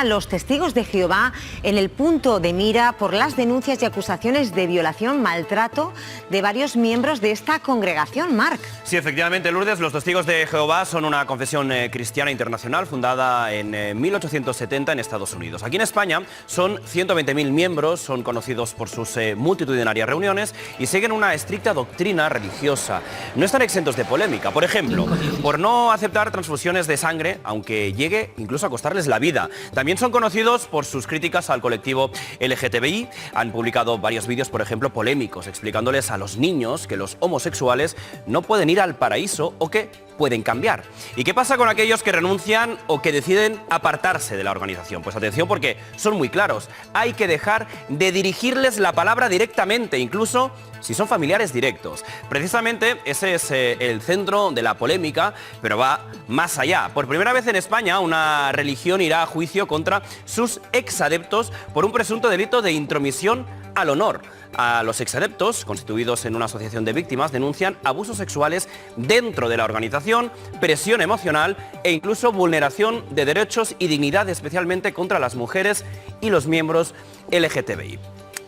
Los testigos de Jehová en el punto de mira por las denuncias y acusaciones de violación, maltrato de varios miembros de esta congregación, Marc. Sí, efectivamente, Lourdes, los testigos de Jehová son una confesión cristiana internacional fundada en 1870 en Estados Unidos. Aquí en España son 120.000 miembros, son conocidos por sus multitudinarias reuniones y siguen una estricta doctrina religiosa. No están exentos de polémica, por ejemplo, por no aceptar transfusiones de sangre, aunque llegue incluso a costarles la vida. También son conocidos por sus críticas al colectivo LGTBI. Han publicado varios vídeos, por ejemplo, polémicos, explicándoles a los niños que los homosexuales no pueden ir al paraíso o que pueden cambiar. ¿Y qué pasa con aquellos que renuncian o que deciden apartarse de la organización? Pues atención, porque son muy claros. Hay que dejar de dirigirles la palabra directamente, incluso si son familiares directos. Precisamente ese es el centro de la polémica, pero va más allá. Por primera vez en España, una religión irá a juicio contra sus exadeptos por un presunto delito de intromisión al honor. A los exadeptos, constituidos en una asociación de víctimas, denuncian abusos sexuales dentro de la organización, presión emocional e incluso vulneración de derechos y dignidad, especialmente contra las mujeres y los miembros LGTBI.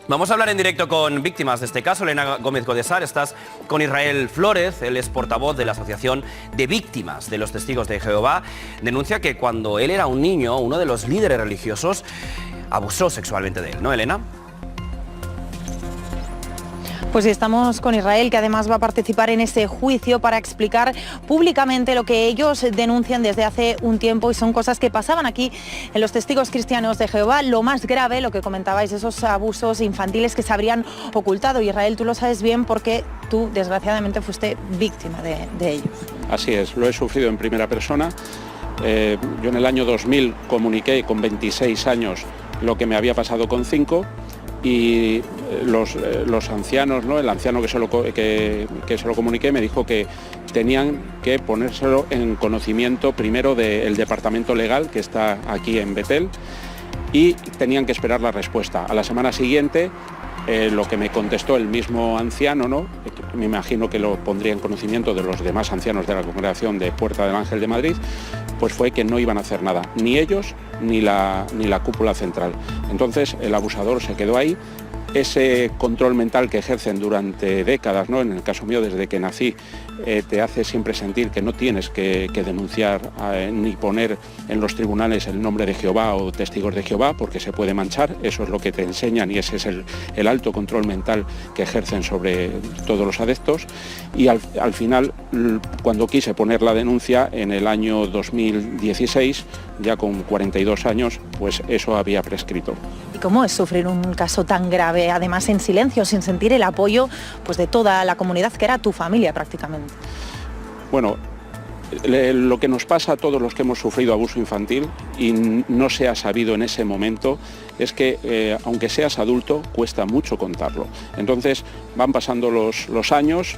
Vamos a hablar en directo con víctimas de este caso. Elena Gómez Godesar, estás con Israel Flórez, él es portavoz de la Asociación de Víctimas de los Testigos de Jehová. Denuncia que cuando él era un niño, uno de los líderes religiosos abusó sexualmente de él, ¿no, Elena? Pues sí, estamos con Israel, que además va a participar en ese juicio para explicar públicamente lo que ellos denuncian desde hace un tiempo y son cosas que pasaban aquí en los Testigos Cristianos de Jehová. Lo más grave, lo que comentabais, esos abusos infantiles que se habrían ocultado. Israel, tú lo sabes bien porque tú, desgraciadamente, fuiste víctima de ellos. Así es, lo he sufrido en primera persona. Yo en el año 2000 comuniqué con 26 años lo que me había pasado con 5. Y los ancianos, ¿no? El anciano que se lo comuniqué me dijo que tenían que ponérselo en conocimiento primero del departamento legal que está aquí en Betel y tenían que esperar la respuesta. A la semana siguiente lo que me contestó el mismo anciano, ¿no? Me imagino que lo pondría en conocimiento de los demás ancianos de la congregación de Puerta del Ángel de Madrid, pues fue que no iban a hacer nada, ni ellos ni la cúpula central. Entonces el abusador se quedó ahí. Ese control mental que ejercen durante décadas, ¿no? En el caso mío, desde que nací, te hace siempre sentir que no tienes que denunciar ni poner en los tribunales el nombre de Jehová o testigos de Jehová, porque se puede manchar. Eso es lo que te enseñan y ese es el alto control mental que ejercen sobre todos los adeptos. Y al final, cuando quise poner la denuncia en el año 2016, ya con 42 años, pues eso había prescrito. ¿Y cómo es sufrir un caso tan grave, además en silencio, sin sentir el apoyo pues, de toda la comunidad, que era tu familia prácticamente? Bueno, lo que nos pasa a todos los que hemos sufrido abuso infantil y no se ha sabido en ese momento es que aunque seas adulto cuesta mucho contarlo. Entonces van pasando los años,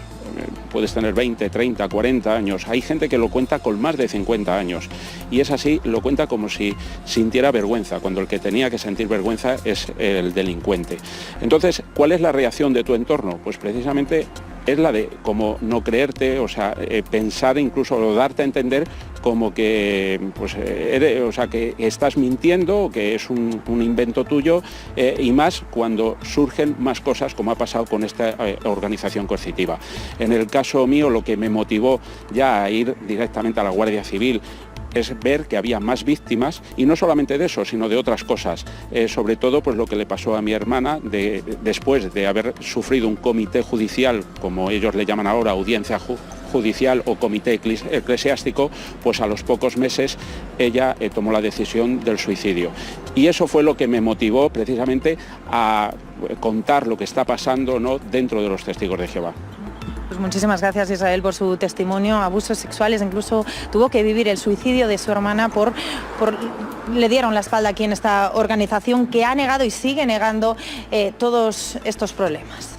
puedes tener 20, 30, 40 años, hay gente que lo cuenta con más de 50 años y es así, lo cuenta como si sintiera vergüenza, cuando el que tenía que sentir vergüenza es el delincuente. Entonces, ¿cuál es la reacción de tu entorno? Pues precisamente es la de como no creerte, o sea, pensar incluso o darte a entender como que, pues, que estás mintiendo o que es un invento tuyo y más cuando surgen más cosas como ha pasado con esta organización coercitiva. En el caso mío, lo que me motivó ya a ir directamente a la Guardia Civil es ver que había más víctimas y no solamente de eso, sino de otras cosas. Sobre todo pues lo que le pasó a mi hermana después de haber sufrido un comité judicial, como ellos le llaman ahora, audiencia judicial o comité eclesiástico, pues a los pocos meses ella tomó la decisión del suicidio. Y eso fue lo que me motivó precisamente a contar lo que está pasando, ¿no?, dentro de los Testigos de Jehová. Pues muchísimas gracias, Israel, por su testimonio. Abusos sexuales, incluso tuvo que vivir el suicidio de su hermana le dieron la espalda aquí en esta organización que ha negado y sigue negando todos estos problemas.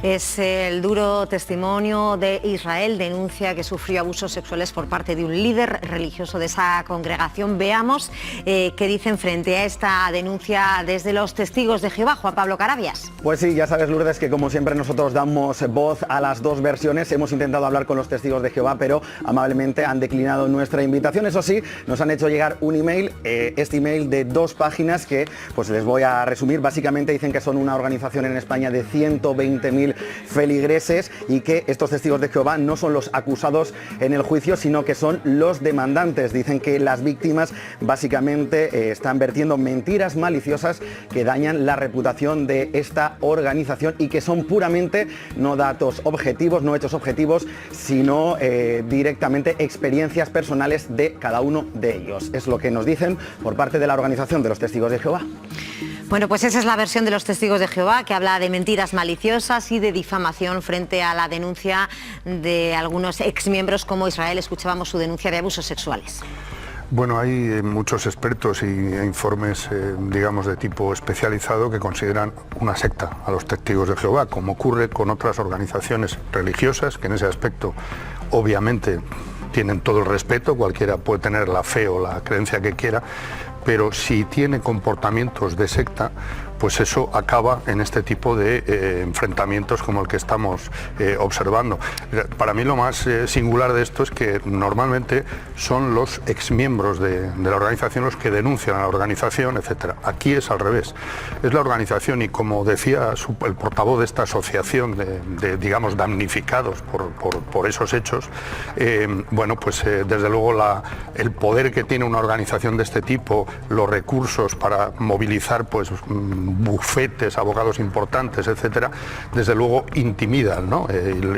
Es el duro testimonio de Israel, denuncia que sufrió abusos sexuales por parte de un líder religioso de esa congregación. Veamos qué dicen frente a esta denuncia desde los testigos de Jehová. Juan Pablo Carabias. Pues sí, ya sabes, Lourdes, que como siempre nosotros damos voz a las dos versiones. Hemos intentado hablar con los testigos de Jehová, pero amablemente han declinado nuestra invitación. Eso sí, nos han hecho llegar un email, este email de 2 páginas que pues les voy a resumir. Básicamente dicen que son una organización en España de 120.000 feligreses y que estos testigos de Jehová no son los acusados en el juicio, sino que son los demandantes. Dicen que las víctimas básicamente están vertiendo mentiras maliciosas que dañan la reputación de esta organización y que son puramente no datos objetivos, no hechos objetivos, sino directamente experiencias personales de cada uno de ellos. Es lo que nos dicen por parte de la organización de los testigos de Jehová. Bueno, pues esa es la versión de los testigos de Jehová, que habla de mentiras maliciosas y de difamación frente a la denuncia de algunos exmiembros como Israel. Escuchábamos su denuncia de abusos sexuales. Bueno, hay muchos expertos e informes, digamos, de tipo especializado que consideran una secta a los testigos de Jehová, como ocurre con otras organizaciones religiosas, que en ese aspecto obviamente tienen todo el respeto, cualquiera puede tener la fe o la creencia que quiera, pero si tiene comportamientos de secta, pues eso acaba en este tipo de enfrentamientos como el que estamos observando. Para mí lo más singular de esto es que normalmente son los exmiembros de la organización los que denuncian a la organización, etc. Aquí es al revés. Es la organización y, como decía el portavoz de esta asociación de digamos, damnificados por esos hechos, bueno, pues desde luego el poder que tiene una organización de este tipo, los recursos para movilizar pues bufetes, abogados importantes, etcétera, desde luego intimidan, ¿no?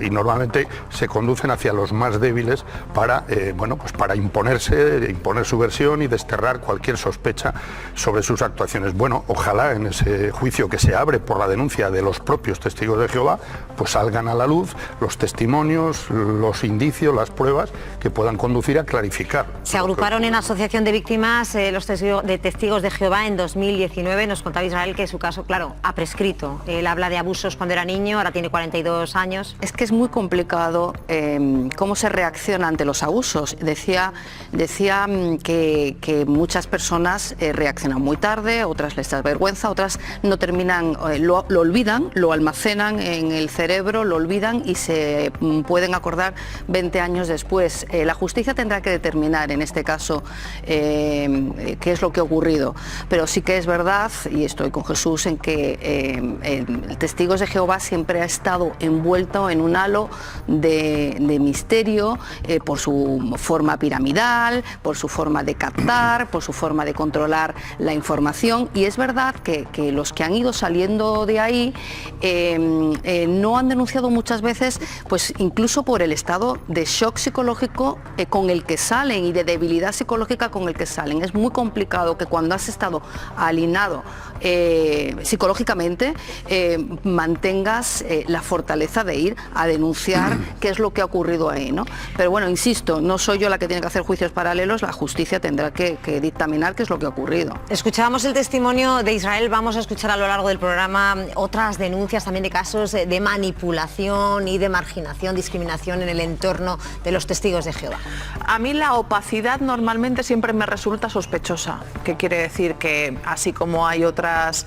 Y normalmente se conducen hacia los más débiles para, bueno, pues para imponer su versión y desterrar cualquier sospecha sobre sus actuaciones. Bueno, ojalá en ese juicio que se abre por la denuncia de los propios testigos de Jehová, pues salgan a la luz los testimonios, los indicios, las pruebas que puedan conducir a clarificar. Se agruparon en asociación de víctimas los testigos de Jehová en 2019. Nos contaba Israel que su caso, claro, ha prescrito. Él habla de abusos cuando era niño, ahora tiene 42 años. Es que es muy complicado cómo se reacciona ante los abusos. Decía que muchas personas reaccionan muy tarde, otras les da vergüenza, otras no terminan, lo olvidan, lo almacenan en el cerebro, lo olvidan y se pueden acordar 20 años después. La justicia tendrá que determinar en este caso qué es lo que ha ocurrido, pero sí que es verdad, y estoy con Jesús, en que el Testigos de Jehová siempre ha estado envuelto en un halo de misterio por su forma piramidal, por su forma de captar, por su forma de controlar la información, y es verdad que los que han ido saliendo de ahí no han denunciado muchas veces, pues incluso por el estado de shock psicológico con el que salen y de debilidad psicológica con el que salen. Es muy complicado que cuando has estado alienado psicológicamente mantengas la fortaleza de ir a denunciar qué es lo que ha ocurrido ahí, ¿no? Pero bueno, insisto, no soy yo la que tiene que hacer juicios paralelos, la justicia tendrá que dictaminar qué es lo que ha ocurrido. Escuchábamos el testimonio de Israel, vamos a escuchar a lo largo del programa otras denuncias también de casos de manipulación y de marginación, discriminación en el entorno de los testigos de Jehová. A mí la opacidad normalmente siempre me resulta sospechosa, que quiere decir que así como hay otras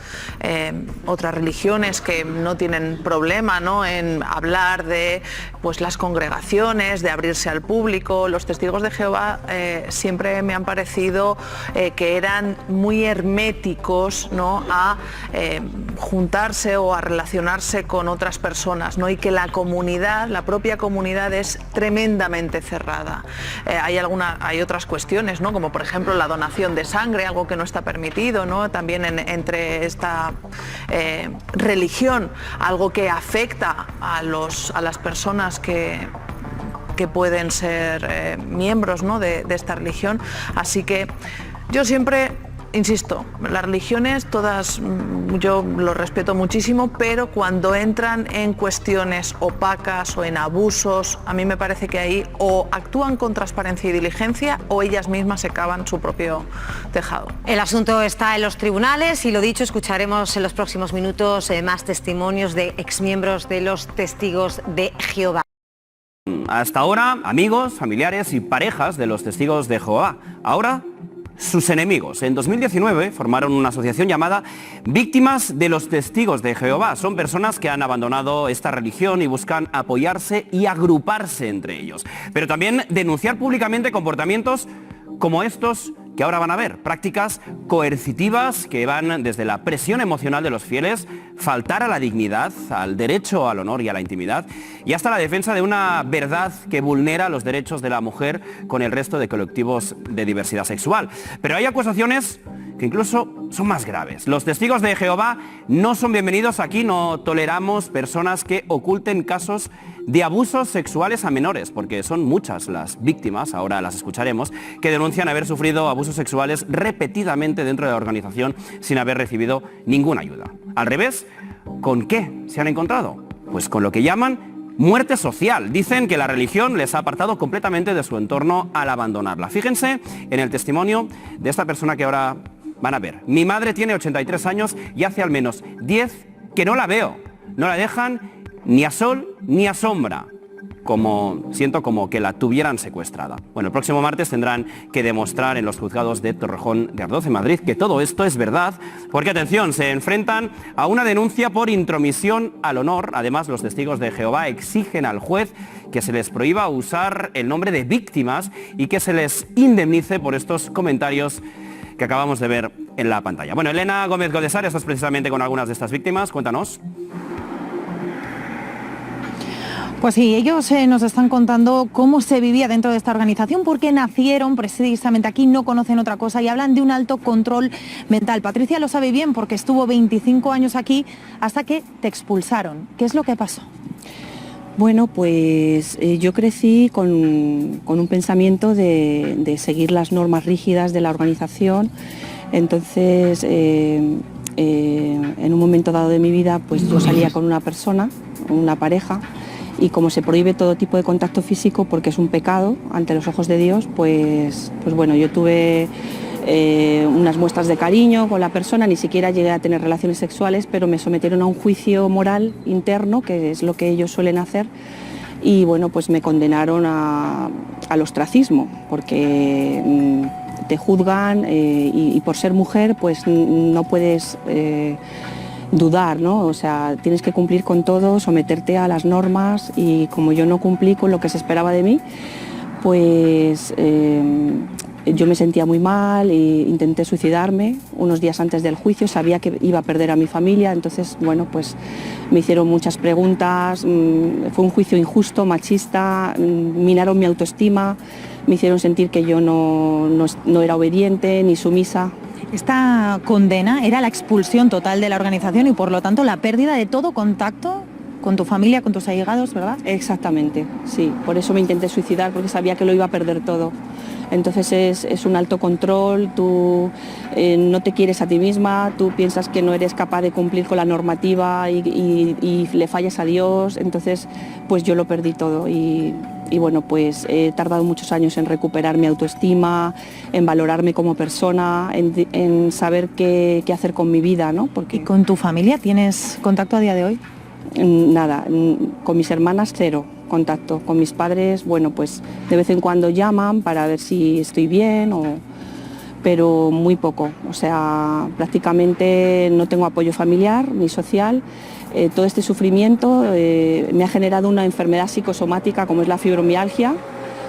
religiones que no tienen problema, ¿no?, en hablar de pues las congregaciones, de abrirse al público, los testigos de Jehová siempre me han parecido que eran muy herméticos, ¿no?, a juntarse o a relacionarse con otras personas, ¿no?, y que la comunidad, la propia comunidad es tremendamente cerrada. Hay otras cuestiones, ¿no?, como por ejemplo la donación de sangre, algo que no está permitido, ¿no?, también entre esta religión, algo que afecta a las personas que pueden ser miembros, ¿no?, de esta religión. Así que yo siempre insisto, las religiones todas yo lo respeto muchísimo, pero cuando entran en cuestiones opacas o en abusos, a mí me parece que ahí o actúan con transparencia y diligencia o ellas mismas se cavan su propio tejado. El asunto está en los tribunales y lo dicho, escucharemos en los próximos minutos más testimonios de exmiembros de los Testigos de Jehová. Hasta ahora, amigos, familiares y parejas de los Testigos de Jehová. Ahora, sus enemigos. En 2019 formaron una asociación llamada Víctimas de los Testigos de Jehová. Son personas que han abandonado esta religión y buscan apoyarse y agruparse entre ellos. Pero también denunciar públicamente comportamientos como estos que ahora van a ver, prácticas coercitivas que van desde la presión emocional de los fieles, faltar a la dignidad, al derecho al honor y a la intimidad, y hasta la defensa de una verdad que vulnera los derechos de la mujer con el resto de colectivos de diversidad sexual. Pero hay acusaciones que incluso son más graves. Los Testigos de Jehová no son bienvenidos aquí, no toleramos personas que oculten casos de abusos sexuales a menores, porque son muchas las víctimas, ahora las escucharemos, que denuncian haber sufrido abusos sexuales repetidamente dentro de la organización sin haber recibido ninguna ayuda. Al revés, ¿con qué se han encontrado? Pues con lo que llaman muerte social. Dicen que la religión les ha apartado completamente de su entorno al abandonarla. Fíjense en el testimonio de esta persona que ahora van a ver. Mi madre tiene 83 años y hace al menos 10 que no la veo. No la dejan ni a sol ni a sombra. Siento como que la tuvieran secuestrada. Bueno, el próximo martes tendrán que demostrar en los juzgados de Torrejón de Ardoz, en Madrid, que todo esto es verdad, porque, atención, se enfrentan a una denuncia por intromisión al honor. Además, los Testigos de Jehová exigen al juez que se les prohíba usar el nombre de víctimas y que se les indemnice por estos comentarios que acabamos de ver en la pantalla. Bueno, Elena Gómez Godesar, estás precisamente con algunas de estas víctimas, cuéntanos. Pues sí, ellos nos están contando cómo se vivía dentro de esta organización, porque nacieron precisamente aquí, no conocen otra cosa y hablan de un alto control mental. Patricia lo sabe bien porque estuvo 25 años aquí hasta que te expulsaron. ¿Qué es lo que pasó? Bueno, pues yo crecí con un pensamiento de seguir las normas rígidas de la organización. Entonces, en un momento dado de mi vida, pues yo salía con una persona, una pareja, y como se prohíbe todo tipo de contacto físico porque es un pecado ante los ojos de Dios, pues bueno, yo tuve unas muestras de cariño con la persona, ni siquiera llegué a tener relaciones sexuales, pero me sometieron a un juicio moral interno, que es lo que ellos suelen hacer, y bueno, pues me condenaron al ostracismo, porque te juzgan y por ser mujer pues no puedes dudar, ¿no? O sea, tienes que cumplir con todo, someterte a las normas, y como yo no cumplí con lo que se esperaba de mí, pues yo me sentía muy mal e intenté suicidarme unos días antes del juicio. Sabía que iba a perder a mi familia, entonces bueno, pues me hicieron muchas preguntas, fue un juicio injusto, machista, minaron mi autoestima, me hicieron sentir que yo no era obediente ni sumisa. Esta condena era la expulsión total de la organización y por lo tanto la pérdida de todo contacto con tu familia, con tus allegados, ¿verdad? Exactamente, sí. Por eso me intenté suicidar, porque sabía que lo iba a perder todo. Entonces es un alto control, tú no te quieres a ti misma, tú piensas que no eres capaz de cumplir con la normativa y le fallas a Dios. Entonces pues yo lo perdí todo y bueno, pues he tardado muchos años en recuperar mi autoestima, en valorarme como persona, en saber qué hacer con mi vida, ¿no? ¿Y con tu familia tienes contacto a día de hoy? Nada, con mis hermanas cero contacto, con mis padres, bueno, pues de vez en cuando llaman para ver si estoy bien, pero muy poco, o sea, prácticamente no tengo apoyo familiar ni social. Todo este sufrimiento me ha generado una enfermedad psicosomática como es la fibromialgia.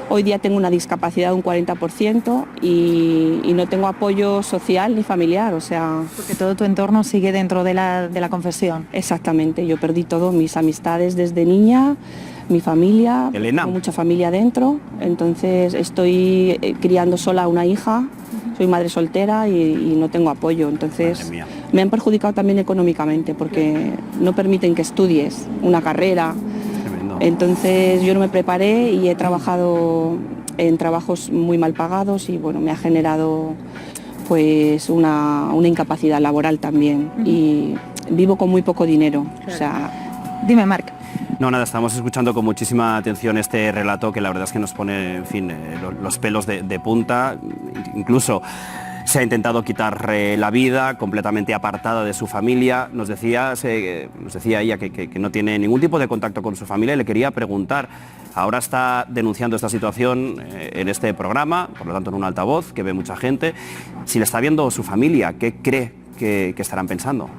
Hoy día tengo una discapacidad de un 40% y no tengo apoyo social ni familiar, o sea... Porque todo tu entorno sigue dentro de la confesión. Exactamente, yo perdí todo, mis amistades desde niña, mi familia, Elena. tengo mucha familia dentro, entonces estoy criando sola una hija, soy madre soltera y no tengo apoyo, entonces me han perjudicado también económicamente porque no permiten que estudies una carrera. Entonces yo no me preparé y he trabajado en trabajos muy mal pagados y bueno, me ha generado pues una incapacidad laboral también y vivo con muy poco dinero. O sea, dime, Marc. No, nada, estamos escuchando con muchísima atención este relato que la verdad es que nos pone, en fin, los pelos de punta. Incluso se ha intentado quitar la vida, completamente apartada de su familia. Nos decía ella que no tiene ningún tipo de contacto con su familia y le quería preguntar, ahora está denunciando esta situación en este programa, por lo tanto en un altavoz que ve mucha gente, si le está viendo su familia, ¿qué cree que estarán pensando?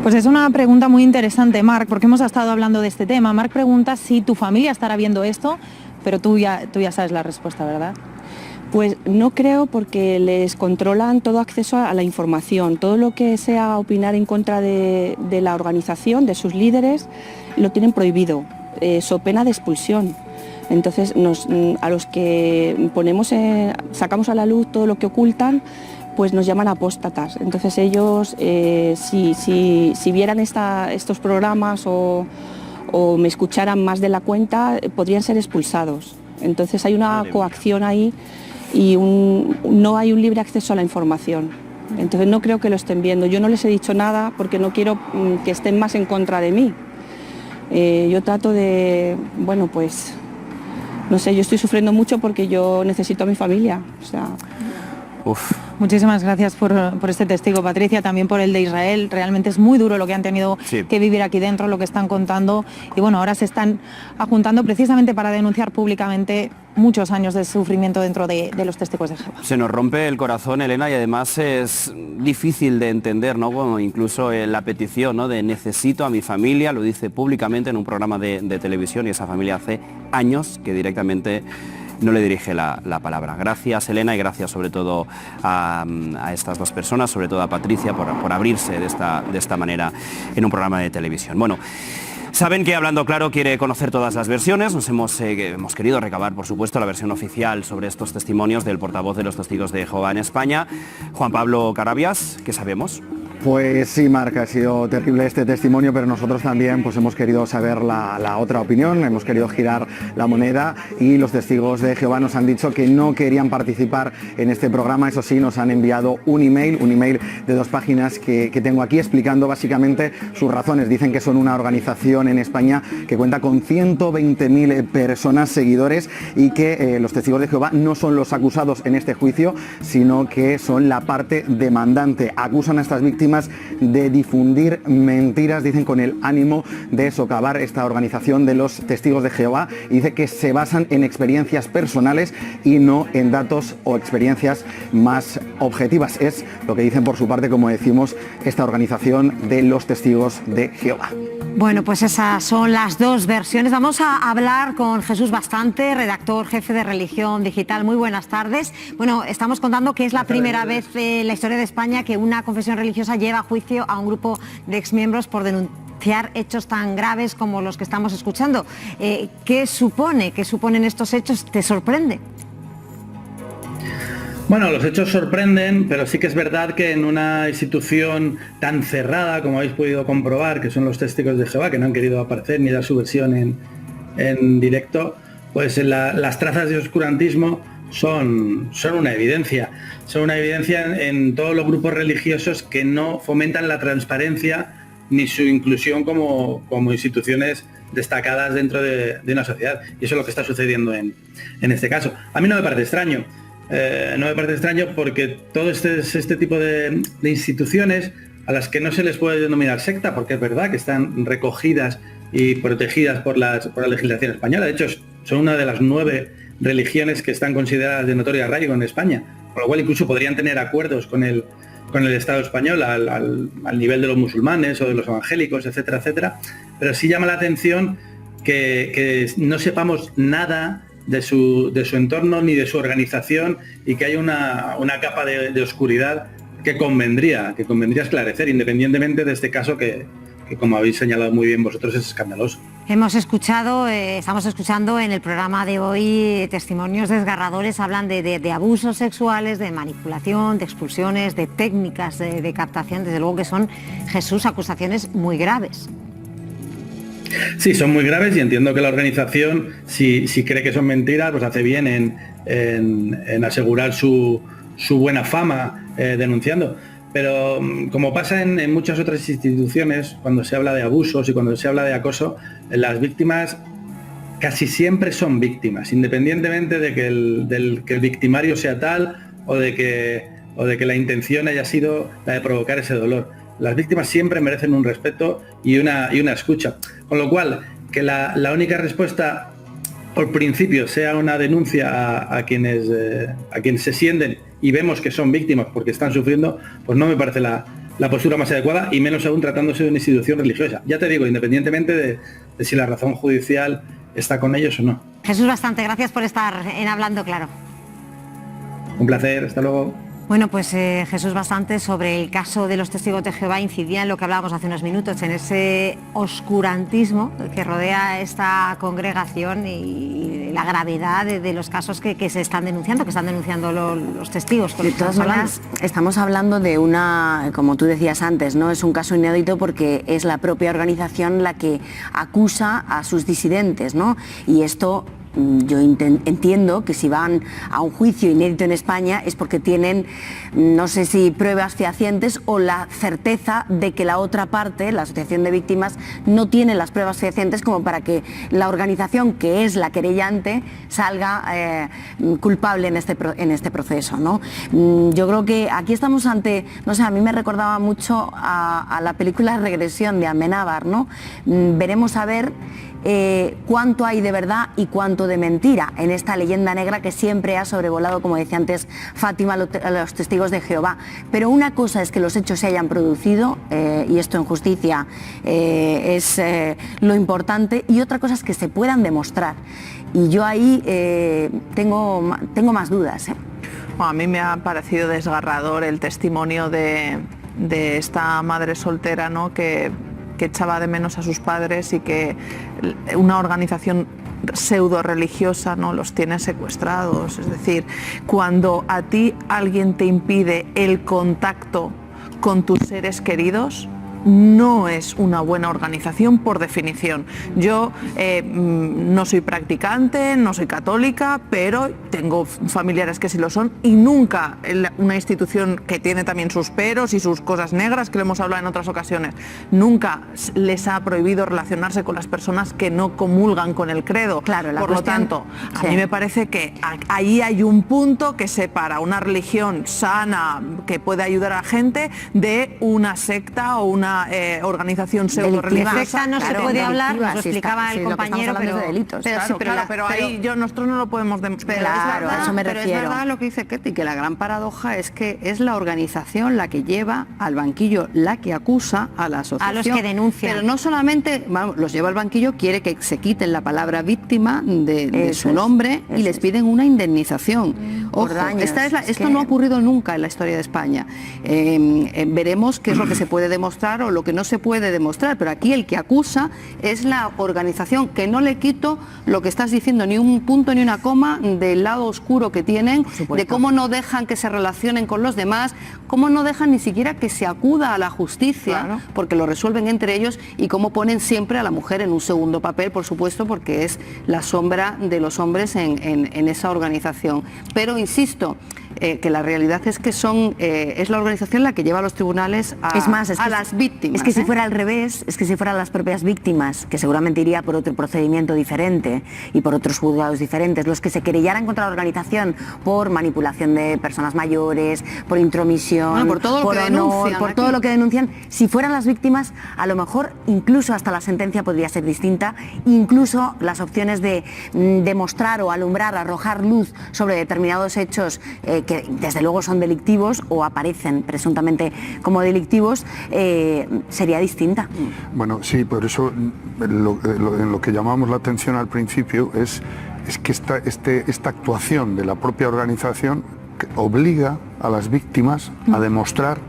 Pues es una pregunta muy interesante, Marc, porque hemos estado hablando de este tema. Marc pregunta si tu familia estará viendo esto, pero tú ya sabes la respuesta, ¿verdad? Pues no creo, porque les controlan todo acceso a la información. Todo lo que sea opinar en contra de la organización, de sus líderes, lo tienen prohibido, so pena de expulsión. Entonces a los que sacamos a la luz todo lo que ocultan, pues nos llaman apóstatas. Entonces ellos, si vieran estos programas o me escucharan más de la cuenta, podrían ser expulsados. Entonces hay una coacción ahí y no hay un libre acceso a la información. Entonces no creo que lo estén viendo. Yo no les he dicho nada porque no quiero que estén más en contra de mí. Yo trato de, bueno, pues, no sé, yo estoy sufriendo mucho porque yo necesito a mi familia. O sea, Muchísimas gracias por este testigo, Patricia, también por el de Israel. Realmente es muy duro lo que han tenido que vivir aquí dentro, lo que están contando. Y bueno, ahora se están ajuntando precisamente para denunciar públicamente muchos años de sufrimiento dentro de los testigos de Jehová. Se nos rompe el corazón, Elena, y además es difícil de entender, ¿no? Bueno, incluso la petición, ¿no?, de necesito a mi familia, lo dice públicamente en un programa de televisión, y esa familia hace años que directamente no le dirige la palabra. Gracias, Elena, y gracias sobre todo a estas dos personas, sobre todo a Patricia, por abrirse de esta manera en un programa de televisión. Bueno, saben que Hablando Claro quiere conocer todas las versiones. Hemos querido recabar, por supuesto, la versión oficial sobre estos testimonios del portavoz de los testigos de Jehová en España, Juan Pablo Carabias. ¿Qué sabemos? Pues sí, Marc, ha sido terrible este testimonio, pero nosotros también pues hemos querido saber la otra opinión, hemos querido girar la moneda, y los testigos de Jehová nos han dicho que no querían participar en este programa. Eso sí, nos han enviado un email de 2 páginas que tengo aquí, explicando básicamente sus razones. Dicen que son una organización en España que cuenta con 120.000 personas, seguidores, y que los testigos de Jehová no son los acusados en este juicio, sino que son la parte demandante. Acusan a estas víctimas de difundir mentiras, dicen, con el ánimo de socavar esta organización de los testigos de Jehová, y dice que se basan en experiencias personales y no en datos o experiencias más objetivas. Es lo que dicen por su parte, como decimos, esta organización de los testigos de Jehová. Bueno, pues esas son las dos versiones. Vamos a hablar con Jesús Bastante, redactor jefe de Religión Digital. Muy buenas tardes. Bueno, estamos contando que es la primera vez en la historia de España que una confesión religiosa lleva a juicio a un grupo de exmiembros por denunciar hechos tan graves como los que estamos escuchando. ¿Qué suponen estos hechos? ¿Te sorprende? Bueno, los hechos sorprenden, pero sí que es verdad que en una institución tan cerrada como habéis podido comprobar, que son los testigos de Jehová, que no han querido aparecer ni dar su versión en directo, pues las trazas de oscurantismo son una evidencia. Son una evidencia en todos los grupos religiosos que no fomentan la transparencia ni su inclusión como instituciones destacadas dentro de una sociedad. Y eso es lo que está sucediendo en este caso. A mí no me parece extraño. No me parece extraño porque todo este tipo de instituciones, a las que no se les puede denominar secta, porque es verdad que están recogidas y protegidas por la legislación española. De hecho, son una de las 9 religiones que están consideradas de notorio arraigo en España, con lo cual incluso podrían tener acuerdos con el Estado español al nivel de los musulmanes o de los evangélicos, etcétera, etcétera. Pero sí llama la atención que no sepamos nada de su entorno ni de su organización, y que haya una capa de oscuridad que convendría esclarecer, independientemente de este caso que, como habéis señalado muy bien vosotros, es escandaloso. Estamos escuchando en el programa de hoy testimonios desgarradores. Hablan de abusos sexuales, de manipulación, de expulsiones, de técnicas de captación. Desde luego que son, Jesús, acusaciones muy graves. Sí, son muy graves, y entiendo que la organización, si cree que son mentiras, pues hace bien en asegurar su su buena fama denunciando. Pero como pasa en muchas otras instituciones, cuando se habla de abusos y cuando se habla de acoso, las víctimas casi siempre son víctimas, independientemente de que el victimario sea tal o de que la intención haya sido la de provocar ese dolor. Las víctimas siempre merecen un respeto y una escucha. Con lo cual, que la única respuesta por principio sea una denuncia a quienes se sienten y vemos que son víctimas porque están sufriendo, pues no me parece la postura más adecuada, y menos aún tratándose de una institución religiosa. Ya te digo, independientemente de si la razón judicial está con ellos o no. Jesús Bastante, gracias por estar en Hablando Claro. Un placer, hasta luego. Bueno, pues Jesús Bastante, sobre el caso de los testigos de Jehová, incidía en lo que hablábamos hace unos minutos, en ese oscurantismo que rodea esta congregación y la gravedad de los casos que se están denunciando, los testigos. De todas maneras, estamos hablando de una, como tú decías antes, ¿no? Es un caso inédito porque es la propia organización la que acusa a sus disidentes, ¿no? Y esto... Yo entiendo que si van a un juicio inédito en España es porque tienen, no sé si pruebas fehacientes o la certeza de que la otra parte, la asociación de víctimas, no tiene las pruebas fehacientes como para que la organización, que es la querellante, salga culpable en este proceso, ¿no? Yo creo que aquí estamos ante, no sé, a mí me recordaba mucho a la película Regresión de Amenábar, ¿no? Veremos a ver cuánto hay de verdad y cuánto de mentira en esta leyenda negra que siempre ha sobrevolado, como decía antes Fátima, a los testigos de Jehová. Pero una cosa es que los hechos se hayan producido, y esto en justicia es lo importante, y otra cosa es que se puedan demostrar. Y yo ahí tengo más dudas. Bueno, a mí me ha parecido desgarrador el testimonio de esta madre soltera, ¿no? que echaba de menos a sus padres y que una organización pseudo religiosa, ¿no?, los tiene secuestrados. Es decir, cuando a ti alguien te impide el contacto con tus seres queridos, no es una buena organización por definición. Yo no soy practicante, no soy católica, pero tengo familiares que sí lo son, y nunca una institución que tiene también sus peros y sus cosas negras, que lo hemos hablado en otras ocasiones, nunca les ha prohibido relacionarse con las personas que no comulgan con el credo. Claro, por lo tanto, a mí me parece que ahí hay un punto que separa una religión sana que puede ayudar a la gente de una secta o una organización pseudo religiosa. De secta no se puede hablar, nos lo explicaba el compañero, pero de delitos. Pero ahí nosotros no lo podemos demostrar. Claro, a eso me refiero. Pero es verdad lo que dice Ketty, que la gran paradoja es que es la organización la que lleva al banquillo, la que acusa a la asociación. A los que denuncian. Pero no solamente los lleva al banquillo, quiere que se quiten la palabra víctima de su nombre y les piden una indemnización. Ojo, esto no ha ocurrido nunca en la historia de España. Veremos qué es lo que se puede demostrar o lo que no se puede demostrar, pero aquí el que acusa es la organización, que no le quito lo que estás diciendo, ni un punto ni una coma del lado oscuro que tienen, de cómo no dejan que se relacionen con los demás, cómo no dejan ni siquiera que se acuda a la justicia, porque lo resuelven entre ellos, y cómo ponen siempre a la mujer en un segundo papel, por supuesto, porque es la sombra de los hombres en esa organización. Pero insisto, que la realidad es que es la organización la que lleva a los tribunales a las víctimas. Es que si fuera al revés, es que si fueran las propias víctimas, que seguramente iría por otro procedimiento diferente y por otros juzgados diferentes, los que se querellaran contra la organización por manipulación de personas mayores, por intromisión, por todo lo que denuncian, por todo lo que denuncian, si fueran las víctimas, a lo mejor incluso hasta la sentencia podría ser distinta, incluso las opciones de demostrar o alumbrar, arrojar luz sobre determinados hechos que desde luego son delictivos o aparecen presuntamente como delictivos, sería distinta. Bueno, sí, por eso en lo que llamamos la atención al principio es que esta actuación de la propia organización obliga a las víctimas a demostrar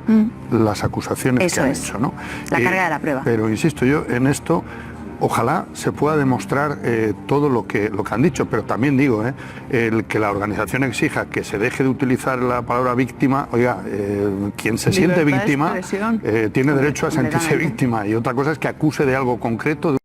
las acusaciones que han hecho, ¿no? La carga de la prueba. Pero insisto yo en esto. Ojalá se pueda demostrar todo lo que han dicho, pero también digo, el que la organización exija que se deje de utilizar la palabra víctima, oiga, quien se siente víctima tiene derecho a sentirse víctima, y otra cosa es que acuse de algo concreto.